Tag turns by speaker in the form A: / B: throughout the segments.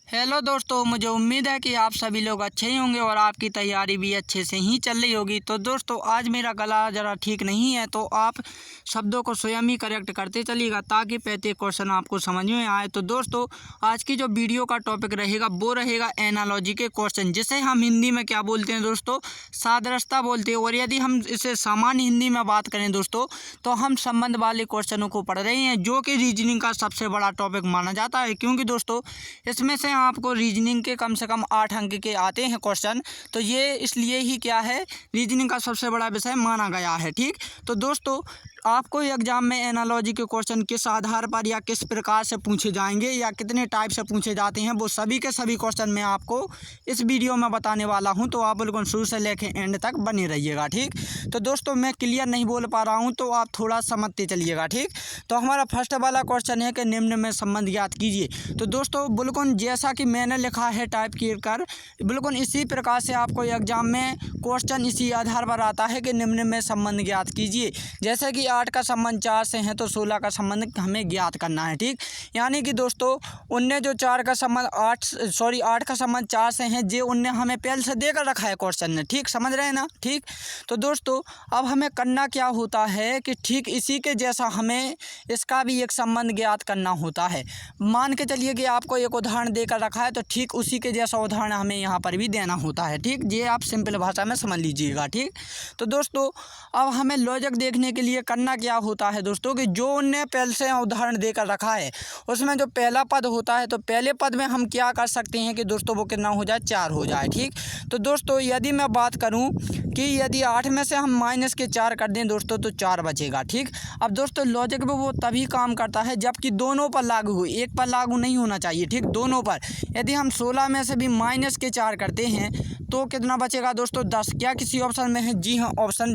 A: Hello दोस्तों, मुझे उम्मीद है कि आप सभी लोग अच्छे ही होंगे और आपकी तैयारी भी अच्छे से ही चल रही होगी। तो दोस्तों, आज मेरा गला ज़रा ठीक नहीं है, तो आप शब्दों को स्वयं ही करेक्ट करते चलिएगा ताकि प्रत्येक क्वेश्चन आपको समझ में आए। तो दोस्तों, आज की जो वीडियो का टॉपिक रहेगा वो रहेगा एनालॉजी के क्वेश्चन, जिसे हम हिंदी में क्या बोलते हैं दोस्तों, सादृश्यता बोलते हैं। और यदि हम इसे सामान्य हिंदी में बात करें दोस्तों, तो हम संबंध वाले क्वेश्चनों को पढ़ रहे हैं, जो कि रीजनिंग का सबसे बड़ा टॉपिक माना जाता है। क्योंकि दोस्तों, इसमें से आपको रीजनिंग के कम से कम 8 अंक के आते हैं क्वेश्चन। तो ये इसलिए ही क्या है, रीजनिंग का सबसे बड़ा विषय माना गया है। ठीक, तो दोस्तों, आपको एग्जाम में एनालॉजी के क्वेश्चन किस आधार पर या किस प्रकार से पूछे जाएंगे या कितने टाइप से पूछे जाते हैं, वो सभी के सभी क्वेश्चन मैं आपको इस वीडियो में बताने वाला हूं। तो आप बिल्कुल शुरू से लेकर एंड तक बने रहिएगा। ठीक, तो दोस्तों, मैं क्लियर नहीं बोल पा रहा हूं तो आप थोड़ा समझते चलिएगा। ठीक, तो हमारा फर्स्ट वाला क्वेश्चन है कि निम्न में संबंध ज्ञात कीजिए। तो दोस्तों, बिल्कुल जैसा कि मैंने लिखा है टाइप कर, बिल्कुल इसी प्रकार से आपको एग्जाम में क्वेश्चन इसी आधार पर आता है कि निम्न में संबंध ज्ञात कीजिए। जैसे कि 8 का संबंध 4 से है तो 16 का संबंध हमें ज्ञात करना है। ठीक, यानी कि दोस्तों, उनने जो 4 का संबंध 8 का संबंध 4 से हैं, जे उनने हमें पहले से देकर रखा है क्वेश्चन ने। ठीक, समझ रहे हैं ना। ठीक, तो दोस्तों, अब हमें करना क्या होता है कि ठीक इसी के जैसा हमें इसका भी एक संबंध ज्ञात करना होता है। मान के चलिए कि आपको एक उदाहरण देकर रखा है, तो ठीक उसी के जैसा उदाहरण हमें यहाँ पर भी देना होता है। ठीक, ये आप सिंपल भाषा में समझ लीजिएगा। ठीक, तो दोस्तों, अब हमें लॉजिक देखने के लिए करना क्या होता है दोस्तों, कि जो उनने पहले से उदाहरण देकर रखा है उसमें जो पहला पद होता है, तो पहले पद में हम क्या कर सकते हैं कि दोस्तों वो कितना हो जाए, 4 हो जाए। ठीक, तो दोस्तों, यदि मैं बात करूं कि यदि 8 में से हम माइनस के 4 कर दें दोस्तों, तो 4 बचेगा। ठीक, अब दोस्तों, लॉजिक में वो तभी काम करता है जबकि दोनों पर लागू हो, एक पर लागू नहीं होना चाहिए। ठीक, दोनों पर। यदि हम 16 में से भी माइनस के 4 करते हैं तो कितना बचेगा दोस्तों, 10। क्या किसी ऑप्शन में है? जी हाँ, ऑप्शन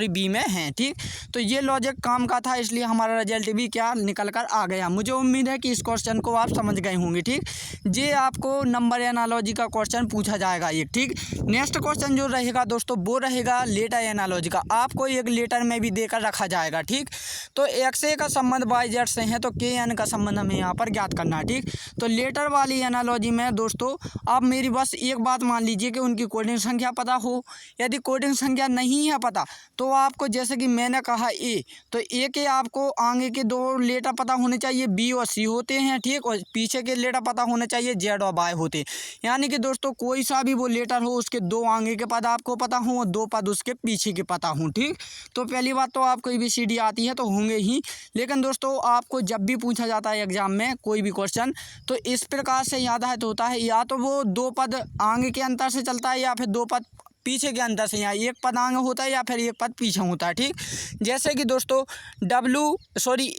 A: बी में है। ठीक, तो ये लॉजिक काम का था, इसलिए हमारा रिजल्ट भी क्या निकल कर आ गया। मुझे उम्मीद है कि इस क्वेश्चन को आप समझ गए होंगे। ठीक, ये आपको नंबर एनालॉजी का क्वेश्चन पूछा जाएगा एक। ठीक, नेक्स्ट क्वेश्चन जो रहेगा दोस्तों, वो रहेगा लेटर एनालॉजी का। आपको एक लेटर में भी देकर रखा जाएगा। ठीक, तो एक्स ए का संबंध वाई जेड से है, तो के एन का संबंध हमें यहाँ पर ज्ञात करना है। ठीक, तो लेटर वाली एनालॉजी में दोस्तों, आप मेरी बस एक बात मान लीजिए कि उनकी कोडिंग संख्या पता हो। यदि कोडिंग संख्या नहीं है पता, तो आपको जैसे कि मैंने कहा ए, तो ए के आपको आगे के 2 लेटर पता होने चाहिए, बी और सी होते हैं। ठीक, और पीछे के लेटर पता होने चाहिए, जेड और वाई होते हैं। यानी कि दोस्तों, कोई सा भी वो लेटर हो, उसके 2 आगे के पद आपको पता हों और 2 पद उसके पीछे के पता हों। ठीक, तो पहली बात तो आपको ABCD आती है तो होंगे ही। लेकिन दोस्तों, आपको जब भी पूछा जाता है एग्जाम में कोई भी क्वेश्चन, तो इस प्रकार से याद होता है, या तो वो 2 पद आगे के अंतर से चलता है या फिर 2 पद पीछे के अंतर से, यहाँ एक पद आगे होता है या फिर एक पद पीछे होता है। ठीक, जैसे कि दोस्तों,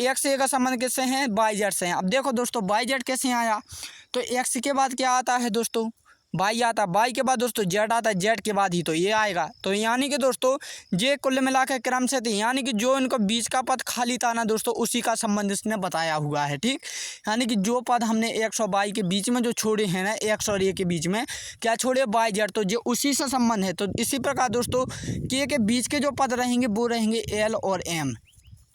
A: एक्स ए का संबंध किससे हैं, वाई जेड से हैं। अब देखो दोस्तों, वाई जेड कैसे आया, तो एक्स के बाद क्या आता है दोस्तों, वाई आता है, वाई के बाद दोस्तों जेड आता है, जेड के बाद ही तो ये आएगा। तो यानी कि दोस्तों, ये कुल मिला के क्रम से थे, यानी कि जो इनको बीच का पद खाली था ना दोस्तों, उसी का संबंध इसने बताया हुआ है। ठीक, यानी कि जो पद हमने एक्स और वाई के बीच में जो छोड़े हैं ना, एक्स और ए के बीच में क्या छोड़े, वाई जेड, तो ये उसी से संबंध है। तो इसी प्रकार दोस्तों, के बीच के जो पद रहेंगे वो रहेंगे एल और एम,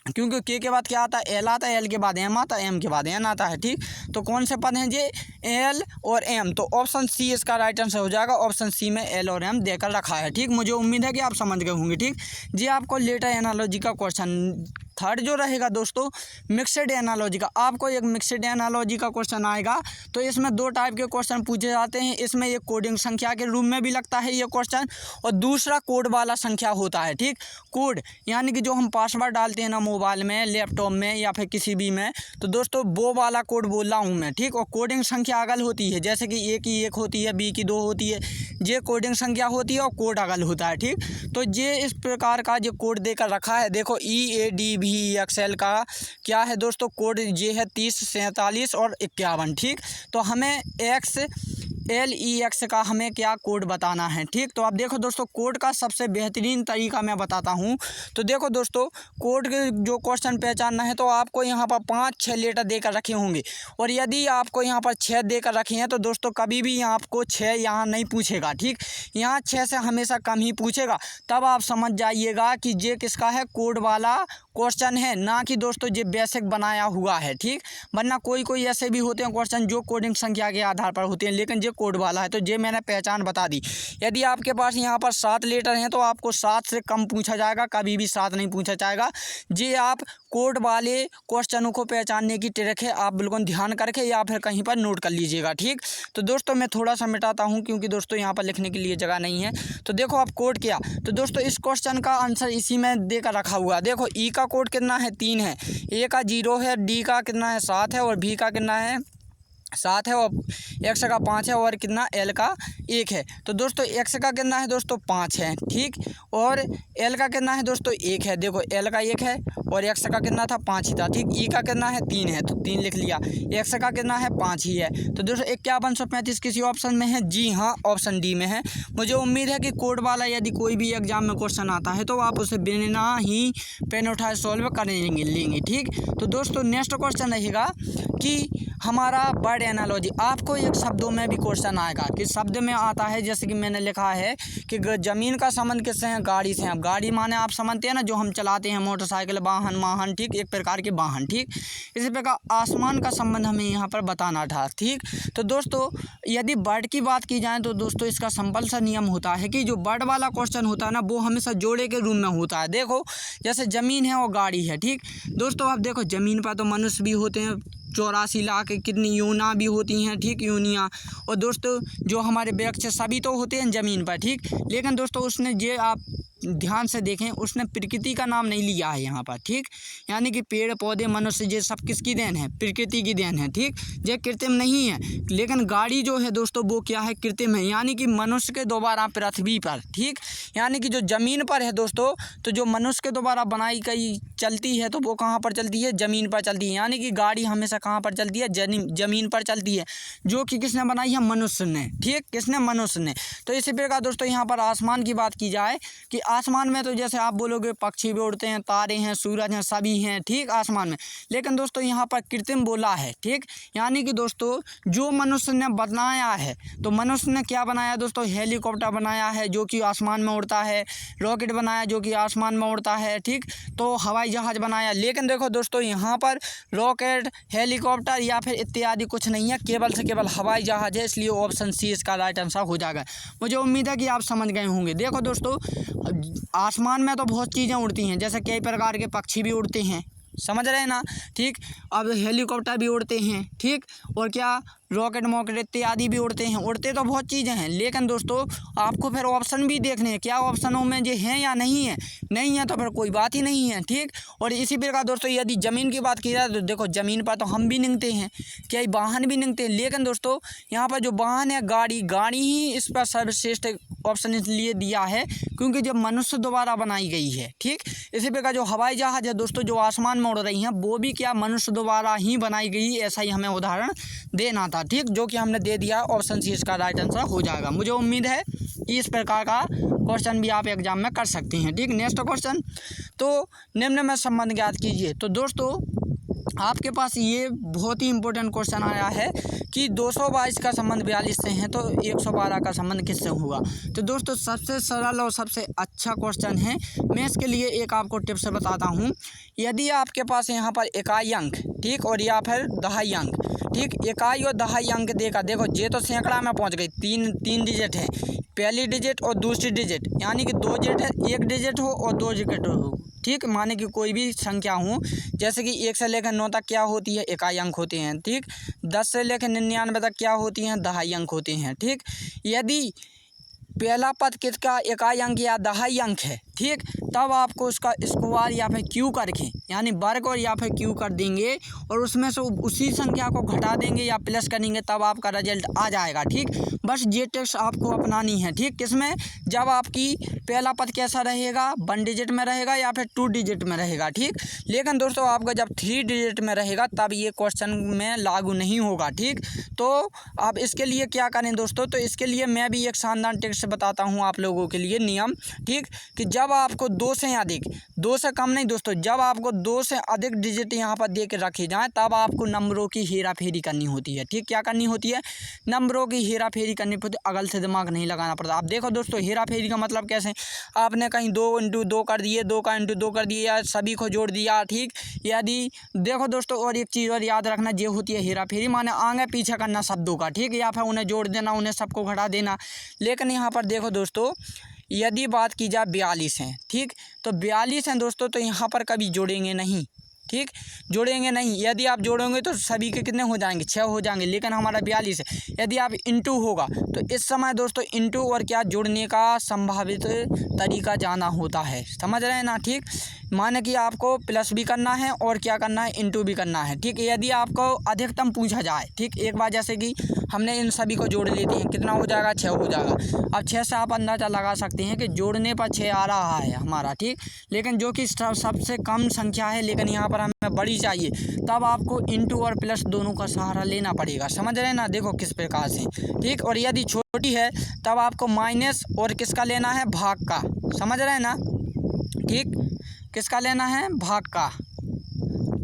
A: क्योंकि के बाद क्या आता है, एल आता है, एल के बाद एम आता है, एम के बाद एन आता है। ठीक, तो कौन से पद हैं ये, एल और एम, तो ऑप्शन सी इसका राइट आंसर हो जाएगा। ऑप्शन सी में एल और एम देकर रखा है। ठीक, मुझे उम्मीद है कि आप समझ गए होंगे। ठीक, ये आपको लेटर एनालॉजी का क्वेश्चन। थर्ड जो रहेगा दोस्तों, मिक्सड एनालॉजी का। आपको एक मिक्सड एनालॉजी का क्वेश्चन आएगा, तो इसमें 2 टाइप के क्वेश्चन पूछे जाते हैं। इसमें एक कोडिंग संख्या के रूप में भी लगता है ये क्वेश्चन, और दूसरा कोड वाला संख्या होता है। ठीक, कोड यानी कि जो हम पासवर्ड डालते हैं ना मोबाइल में, लैपटॉप में या फिर किसी भी में, तो दोस्तों वो वाला कोड बोल रहा हूँ मैं। ठीक, और कोडिंग संख्या अगल होती है, जैसे कि ए की 1 होती है, बी की 2 होती है, ये कोडिंग संख्या होती है और कोड अगल होता है। ठीक, तो ये इस प्रकार का जो कोड देकर रखा है, देखो EADVEXL का क्या है दोस्तों, कोड ये है 30 47 और 51। ठीक, तो हमें XLEX का हमें क्या कोड बताना है। ठीक, तो अब देखो दोस्तों, कोड का सबसे बेहतरीन तरीका मैं बताता हूँ। तो देखो दोस्तों, कोड के जो क्वेश्चन पहचानना है, तो आपको यहाँ पर 5-6 लेटर देकर रखे होंगे, और यदि आपको यहाँ पर 6 देकर रखे हैं, तो दोस्तों कभी भी आपको 6 यहाँ नहीं पूछेगा। ठीक, यहाँ 6 से हमेशा कम ही पूछेगा। तब आप समझ जाइएगा कि ये किसका है, कोड वाला क्वेश्चन है, ना कि दोस्तों ये बेसिक बनाया हुआ है। ठीक, वरना कोई कोई ऐसे भी होते हैं क्वेश्चन जो कोडिंग संख्या के आधार पर होते हैं, लेकिन ये कोड वाला है। तो ये मैंने पहचान बता दी। यदि आपके पास यहाँ पर 7 लेटर हैं तो आपको 7 से कम पूछा जाएगा, कभी भी 7 नहीं पूछा जाएगा। ये आप कोड वाले क्वेश्चनों को पहचानने की ट्रिक है, आप बिल्कुल ध्यान करके या फिर कहीं पर नोट कर लीजिएगा। ठीक, तो दोस्तों मैं थोड़ा सा मिटाता हूँ क्योंकि दोस्तों यहाँ पर लिखने के लिए जगह नहीं है। तो देखो आप कोड क्या, तो दोस्तों इस क्वेश्चन का आंसर इसी में देकर रखा हुआ है। देखो ई का कोड कितना है, 3 है, ए का 0 है, डी का कितना है 7 है, और बी का कितना है 7 है, और एक्स का 5 है, और कितना एल का 1 है। तो दोस्तों एक्स का कितना है दोस्तों 5 है। ठीक, और एल का कितना है दोस्तों 1 है। देखो एल का 1 है और एक्स का कितना था 5 ही था। ठीक, ई का कितना है 3 है, तो 3 लिख लिया। एक्स का कितना है 5 ही है। तो दोस्तों 5135 किसी ऑप्शन में है? जी हाँ, ऑप्शन डी में है। मुझे उम्मीद है कि कोड वाला यदि कोई भी एग्जाम में क्वेश्चन आता है तो आप उसे बिना ही पेन उठाए सॉल्व कर लेंगे। ठीक, तो दोस्तों नेक्स्ट क्वेश्चन रहेगा कि हमारा वर्ड एनालॉजी। आपको एक शब्दों में भी क्वेश्चन आएगा कि शब्द में आता है, जैसे कि मैंने लिखा है कि ज़मीन का संबंध किससे है? गाड़ी से है। गाड़ी माने आप समझते हैं ना, जो हम चलाते हैं, मोटरसाइकिल, वाहन। ठीक, एक प्रकार के वाहन। ठीक, इसी प्रकार आसमान का संबंध हमें यहाँ पर बताना था। ठीक, तो दोस्तों यदि वर्ड की बात की जाए तो दोस्तों इसका सिंपल सा नियम होता है कि जो वर्ड वाला क्वेश्चन होता है ना, वो हमेशा जोड़े के रूप में होता है। देखो जैसे ज़मीन है और गाड़ी है। ठीक, दोस्तों आप देखो ज़मीन पर तो मनुष्य भी होते हैं, 84 लाख कितनी यूना भी होती हैं। ठीक, यूनिया। और दोस्तों जो हमारे वृक्ष सभी तो होते हैं ज़मीन पर। ठीक, लेकिन दोस्तों उसने ये आप ध्यान से देखें, उसने प्रकृति का नाम नहीं लिया है यहाँ पर। ठीक, यानी कि पेड़ पौधे मनुष्य ये सब किसकी देन है? प्रकृति की देन है। ठीक, ये कृत्रिम नहीं है। लेकिन गाड़ी जो है दोस्तों वो क्या है? कृत्रिम है, यानी कि मनुष्य के द्वारा पृथ्वी पर। ठीक, यानी कि जो ज़मीन पर है दोस्तों, तो जो मनुष्य के द्वारा बनाई गई चलती है तो वो कहाँ पर चलती है? ज़मीन पर चलती है। यानी कि गाड़ी हमेशा कहाँ पर चलती है? ज़मीन पर चलती है, जो कि किसने बनाई है? मनुष्य ने। ठीक, किसने? मनुष्य ने। तो इसी प्रकार दोस्तों यहाँ पर आसमान की बात की जाए कि आसमान में तो जैसे आप बोलोगे पक्षी भी उड़ते हैं, तारे हैं, सूरज हैं, सभी हैं। ठीक, आसमान में। लेकिन दोस्तों यहाँ पर कृत्रिम बोला है। ठीक, यानी कि दोस्तों जो मनुष्य ने बनाया है, तो मनुष्य ने क्या बनाया दोस्तों? हेलीकॉप्टर बनाया है जो कि आसमान में उड़ता है, रॉकेट बनाया जो कि आसमान में उड़ता है। ठीक, तो हवाई जहाज़ बनाया। लेकिन देखो दोस्तों यहाँ पर रॉकेट, हेलीकॉप्टर या फिर इत्यादि कुछ नहीं है, केवल से केवल हवाई जहाज़ है। इसलिए ऑप्शन सी इसका राइट आंसर हो जाएगा। मुझे उम्मीद है कि आप समझ गए होंगे। देखो दोस्तों आसमान में तो बहुत चीज़ें उड़ती हैं, जैसे कई प्रकार के पक्षी भी उड़ते हैं, समझ रहे हैं ना। ठीक, अब हेलीकॉप्टर भी उड़ते हैं। ठीक, और क्या रॉकेट मॉकेट इत्यादि भी उड़ते हैं। उड़ते तो बहुत चीज़ें हैं, लेकिन दोस्तों आपको फिर ऑप्शन भी देखने हैं, क्या ऑप्शनों में ये हैं या नहीं है। नहीं है तो फिर कोई बात ही नहीं है। ठीक, और इसी प्रकार दोस्तों यदि ज़मीन की बात की जाए तो देखो ज़मीन पर तो हम भी निकलते हैं, क्या वाहन भी निकलते हैं। लेकिन दोस्तों यहाँ पर जो वाहन है, गाड़ी ही इस पर सर्वश्रेष्ठ ऑप्शन इसलिए दिया है क्योंकि जब मनुष्य द्वारा बनाई गई है। ठीक, इसी प्रकार जो हवाई जहाज़ है दोस्तों जो आसमान में उड़ रही हैं, वो भी क्या मनुष्य द्वारा ही बनाई गई, ऐसा ही हमें उदाहरण देना था। ठीक, जो कि हमने दे दिया, ऑप्शन सी इसका राइट आंसर हो जाएगा। मुझे उम्मीद है कि इस प्रकार का क्वेश्चन भी आप एग्जाम में कर सकते हैं। ठीक, नेक्स्ट क्वेश्चन, तो निम्न में संबंध ज्ञात कीजिए। तो दोस्तों आपके पास ये बहुत ही इंपॉर्टेंट क्वेश्चन आया है कि 222 का संबंध 42 से है तो 112 का संबंध किससे होगा। तो दोस्तों सबसे सरल और सबसे अच्छा क्वेश्चन है। मैं इसके लिए एक आपको टिप्स बताता हूँ। यदि आपके पास यहाँ पर इकाई अंक, ठीक, और या फिर दहाई अंक, ठीक, इकाई और दहाई अंक देखा, देखो ये तो सैकड़ा में पहुँच गई, तीन डिजिट है, पहली डिजिट और दूसरी डिजिट, यानी कि 2 डिजिट है, 1 डिजिट हो और 2 डिजिट हो। ठीक, माने कि कोई भी संख्या हो, जैसे कि 1 से लेकर 9 तक क्या होती है? इकाई अंक होते हैं। ठीक, 10 से लेकर 99 तक क्या होती हैं? दहाई अंक होते हैं। ठीक, यदि पहला पद किसका इकाई अंक या दहाई अंक है, ठीक, तब आपको उसका स्क्वायर या फिर क्यू करके, यानी वर्ग और या फिर क्यू कर देंगे और उसमें से उसी संख्या को घटा देंगे या प्लस करेंगे, तब आपका रिजल्ट आ जाएगा। ठीक, बस ये टिप्स आपको अपनानी है। ठीक, किसमें? जब आपकी पहला पद कैसा रहेगा? 1 डिजिट में रहेगा या फिर 2 डिजिट में रहेगा। ठीक, लेकिन दोस्तों आपका जब 3 डिजिट में रहेगा तब ये क्वेश्चन में लागू नहीं होगा। ठीक, तो आप इसके लिए क्या करें दोस्तों? तो इसके लिए मैं भी एक शानदार टिप्स बताता हूँ आप लोगों के लिए, नियम। ठीक, कि जब जब आपको 2 से अधिक, 2 से कम नहीं दोस्तों, जब आपको 2 से अधिक डिजिट यहाँ पर दे के रखे जाएँ तब आपको नंबरों की हेरा फेरी करनी होती है। ठीक, क्या करनी होती है? नंबरों की हेरा फेरी करनी पड़ती है, अगल से दिमाग नहीं लगाना पड़ता। आप देखो दोस्तों, हेरा फेरी का मतलब कैसे, आपने कहीं 2 इंटू 2 कर दिए, 2 का इंटू 2 कर दिया, सभी को जोड़ दिया। ठीक, यदि देखो दोस्तों, और एक चीज़ और याद रखना, ये होती है हेरा फेरी, माने आगे पीछे करना शब्दों का। ठीक, या फिर उन्हें जोड़ देना, उन्हें सबको घटा देना। लेकिन यहाँ पर देखो दोस्तों, यदि बात की जाए 42 हैं, ठीक, तो 42 हैं दोस्तों, तो यहाँ पर कभी जोड़ेंगे नहीं। ठीक, जोड़ेंगे नहीं। यदि आप जोड़ोगे तो सभी के कितने हो जाएंगे? 6 हो जाएंगे, लेकिन हमारा 42 है। यदि आप इंटू होगा तो इस समय दोस्तों इंटू और क्या जोड़ने का संभावित तरीका जाना होता है, समझ रहे हैं ना। ठीक, माने कि आपको प्लस भी करना है और क्या करना है, इंटू भी करना है। ठीक, यदि आपको अधिकतम पूछा जाए, ठीक, एक बार जैसे कि हमने इन सभी को जोड़ लेते हैं, कितना हो जाएगा? 6 हो जाएगा। अब 6 से आप अंदाज़ा लगा सकते हैं कि जोड़ने पर 6 आ रहा है हमारा। ठीक, लेकिन जो कि सबसे कम संख्या है, लेकिन यहाँ पर हमें बड़ी चाहिए, तब आपको इंटू और प्लस दोनों का सहारा लेना पड़ेगा, समझ रहे हैं ना। देखो किस प्रकार से। ठीक, और यदि छोटी है तब आपको माइनस और किसका लेना है? भाग का, समझ रहे हैं ना। ठीक, किसका लेना है? भाग का।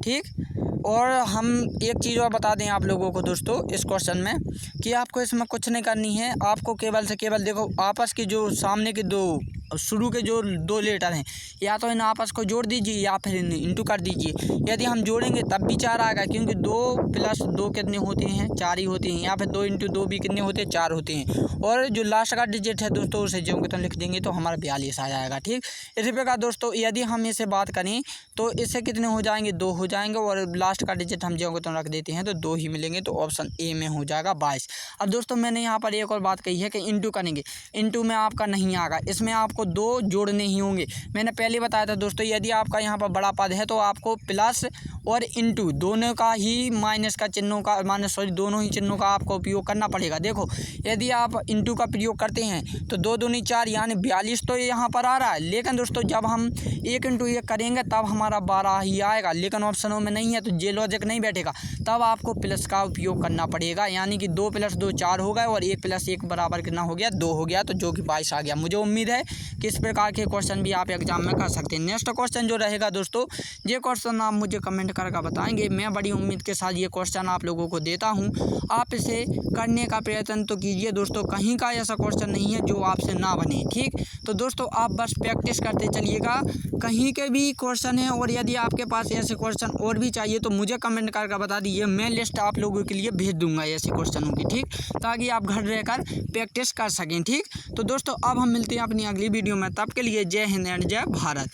A: ठीक, और हम एक चीज़ और बता दें आप लोगों को दोस्तों इस क्वेश्चन में, कि आपको इसमें कुछ नहीं करनी है। आपको केवल से केवल देखो, आपस की जो सामने के दो शुरू के जो 2 लेटर हैं, या तो इन आपस को जोड़ दीजिए या फिर इन इंटू कर दीजिए। यदि हम जोड़ेंगे तब भी 4 आएगा, क्योंकि 2 प्लस 2 कितने होते हैं? 4 ही होते हैं। या फिर 2 इंटू 2 भी कितने होते हैं? 4 होते हैं। और जो लास्ट का डिजिट है दोस्तों, उसे जो तो लिख देंगे तो हमारा 42 आ जाएगा। ठीक, इसी प्रकार दोस्तों यदि हम इसे बात करें तो इससे कितने हो जाएंगे? 2 हो जाएंगे, और लास्ट का डिजिट हम जो तो रख देते हैं तो 2 ही मिलेंगे, तो ऑप्शन ए में हो जाएगा 22। अब दोस्तों मैंने यहाँ पर एक और बात कही है कि इंटू करेंगे, इंटू में आपका नहीं आएगा, इसमें आपको 2 जोड़ने ही होंगे। मैंने पहले बताया था दोस्तों, यदि आपका यहाँ पर बड़ा पद है तो आपको प्लस और इंटू दोनों का ही माइनस का चिन्हों का दोनों ही चिन्हों का आपको उपयोग करना पड़ेगा। देखो, यदि आप इंटू का प्रयोग करते हैं तो 2 दूनी 4 यानी 42 तो यहाँ पर आ रहा है। लेकिन दोस्तों जब हम 1 इंटू 1 करेंगे तब हमारा 12 ही आएगा, लेकिन ऑप्शनों में नहीं है, तो ये लॉजिक नहीं बैठेगा। तब आपको प्लस का उपयोग करना पड़ेगा, यानी कि 2 + 2 4 हो गए, और 1 + 1 बराबर कितना हो गया? 2 हो गया, तो जो कि 22 आ गया। मुझे उम्मीद है कि इस प्रकार के क्वेश्चन भी आप एग्जाम में कर सकते हैं। नेक्स्ट क्वेश्चन जो रहेगा दोस्तों, ये क्वेश्चन आप मुझे कमेंट करके बताएंगे। मैं बड़ी उम्मीद के साथ ये क्वेश्चन आप लोगों को देता हूँ, आप इसे करने का प्रयत्न तो कीजिए दोस्तों। कहीं का ऐसा क्वेश्चन नहीं है जो आपसे ना बने। ठीक, तो दोस्तों आप बस प्रैक्टिस करते चलिएगा, कहीं के भी क्वेश्चन है, और यदि आपके पास ऐसे क्वेश्चन और भी चाहिए तो मुझे कमेंट करके बता दीजिए, मैं लिस्ट आप लोगों के लिए भेज दूंगा ऐसे क्वेश्चनों की। ठीक, ताकि आप घर रहकर प्रैक्टिस कर सकें। ठीक, तो दोस्तों अब हम मिलते हैं अपनी अगली वीडियो में, तब के लिए जय हिंद एंड जय भारत।